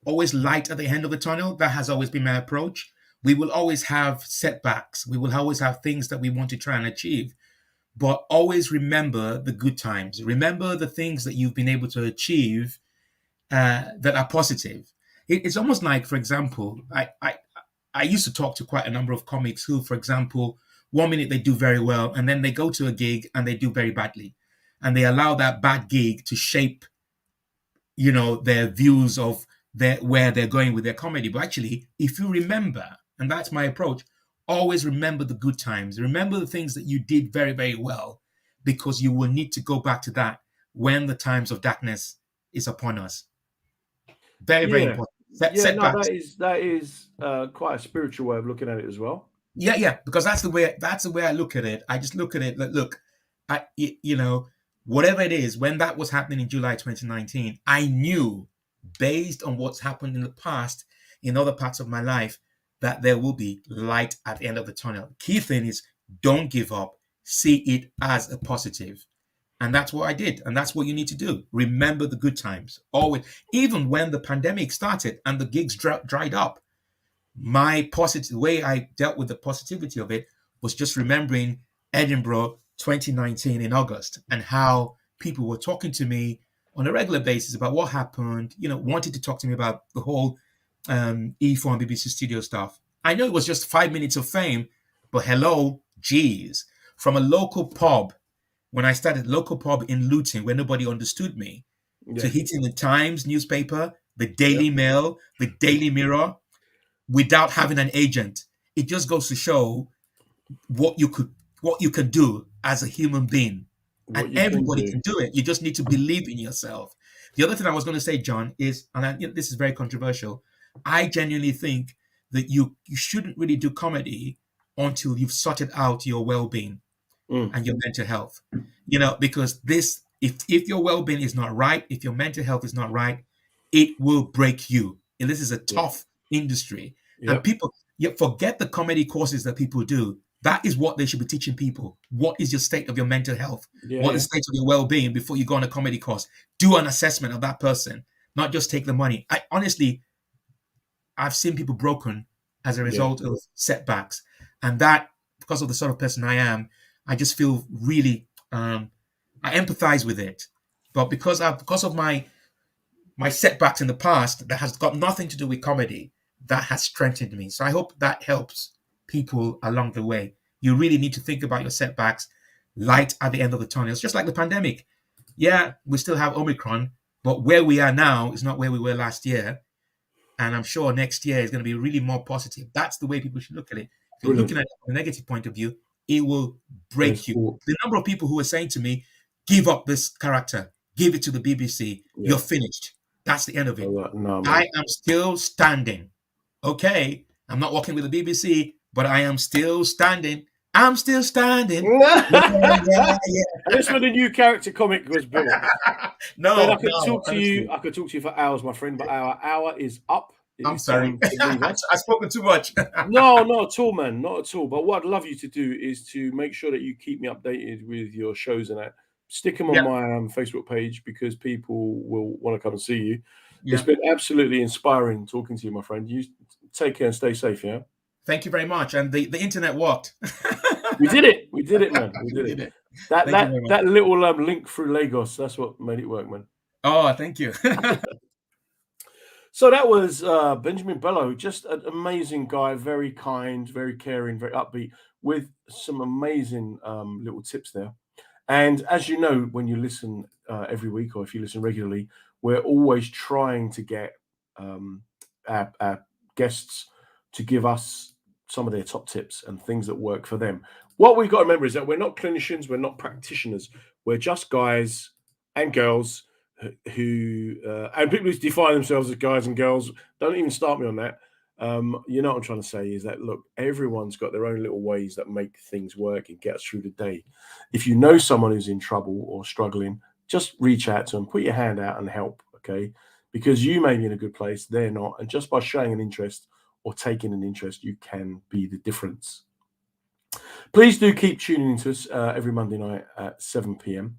always light at the end of the tunnel. That has always been my approach. We will always have setbacks. We will always have things that we want to try and achieve. But always remember the good times. Remember the things that you've been able to achieve that are positive. It's almost like, for example, I used to talk to quite a number of comics who, for example, one minute they do very well, and then they go to a gig and they do very badly, and they allow that bad gig to shape, their views of where they're going with their comedy. But actually, if you remember, and that's my approach, always remember the good times. Remember the things that you did very, very well, because you will need to go back to that when the times of darkness is upon us. Very, very Yeah, important. yeah, no, Setbacks. that is quite a spiritual way of looking at it as well. Yeah, because that's the way I look at it. I just look at it. Look, whatever it is, when that was happening in July 2019, I knew, based on what's happened in the past in other parts of my life, that there will be light at the end of the tunnel. Key thing is, don't give up. See it as a positive. And that's what I did. And that's what you need to do. Remember the good times. Always. Even when the pandemic started and the gigs dried up, my positive way I dealt with the positivity of it was just remembering Edinburgh 2019 in August and how people were talking to me on a regular basis about what happened, wanted to talk to me about the whole E4 and BBC Studio stuff. I know it was just 5 minutes of fame, but hello, geez. From a local pub, when I started local pub in Luton where nobody understood me, to hitting the Times newspaper, the Daily Mail, the Daily Mirror, without having an agent. It just goes to show what you can do as a human being. And everybody can do it. You just need to believe in yourself. The other thing I was going to say, John, is, this is very controversial, I genuinely think that you shouldn't really do comedy until you've sorted out your well-being and your mental health. Because if your well-being is not right, if your mental health is not right, it will break you. And this is a tough industry. And people forget the comedy courses that people do. That is what they should be teaching people. What is your state of your mental health? What is the state of your well-being before you go on a comedy course? Do an assessment of that person, not just take the money. I've seen people broken as a result of setbacks. And that, because of the sort of person I am, I just feel really, I empathize with it. But because of my setbacks in the past, that has got nothing to do with comedy, that has strengthened me. So I hope that helps people along the way. You really need to think about your setbacks, light at the end of the tunnel. It's just like the pandemic. Yeah, we still have Omicron, but where we are now is not where we were last year. And I'm sure next year is going to be really more positive. That's the way people should look at it. If you're looking at it from a negative point of view, it will break you. The number of people who are saying to me, give up this character, give it to the BBC, you're finished. That's the end of it. I am still standing. Okay, I'm not working with the BBC, but I am still standing. I'm still standing. This when the new character comic was built. I could talk to you for hours, my friend, but our hour is up. I'm sorry. I've spoken too much. No, not at all, man. Not at all. But what I'd love you to do is to make sure that you keep me updated with your shows and that. Stick them on my Facebook page because people will want to come and see you. It's been absolutely inspiring talking to you, my friend. You take care and stay safe, yeah? Thank you very much. And the internet worked. We did it, man. We did it. That little link through Lagos, that's what made it work, man. Oh, thank you. So that was Benjamin Bello, just an amazing guy, very kind, very caring, very upbeat, with some amazing little tips there. And as you know, when you listen every week or if you listen regularly, we're always trying to get our guests to give us some of their top tips and things that work for them. What we've got to remember is that we're not clinicians, we're not practitioners. We're just guys and girls who and people who define themselves as guys and girls. Don't even start me on that. You know what I'm trying to say is that, look, everyone's got their own little ways that make things work and get us through the day. If you know someone who's in trouble or struggling, just reach out to them, put your hand out and help, okay? Because you may be in a good place, they're not. And just by showing an interest or taking an interest, you can be the difference. Please do keep tuning into us every Monday night at 7 p.m.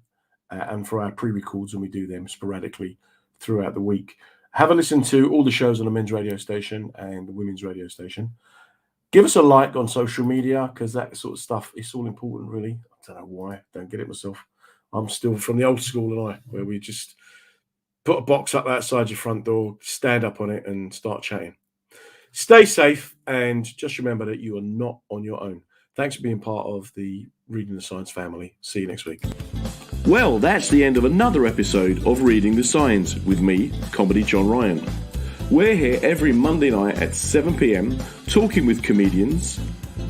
And for our pre-records when we do them sporadically throughout the week. Have a listen to all the shows on the men's radio station and the women's radio station. Give us a like on social media because that sort of stuff is all important, really. I don't know why. Don't get it myself. I'm still from the old school, where we just put a box up outside your front door, stand up on it and start chatting. Stay safe and just remember that you are not on your own. Thanks for being part of the Reading the Signs family. See you next week. Well, that's the end of another episode of Reading the Signs with me, Comedy John Ryan. We're here every Monday night at 7 p.m. talking with comedians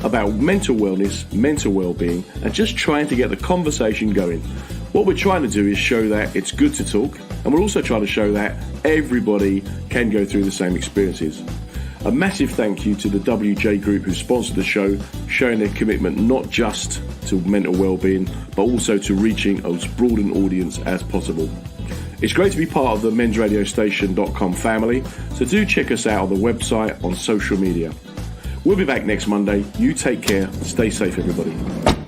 about mental wellness, mental well-being, and just trying to get the conversation going. What we're trying to do is show that it's good to talk, and we're also trying to show that everybody can go through the same experiences. A massive thank you to the WJ Group who sponsored the show, showing their commitment not just to mental well-being, but also to reaching as broad an audience as possible. It's great to be part of the mensradiostation.com family, so do check us out on the website, on social media. We'll be back next Monday. You take care. Stay safe, everybody.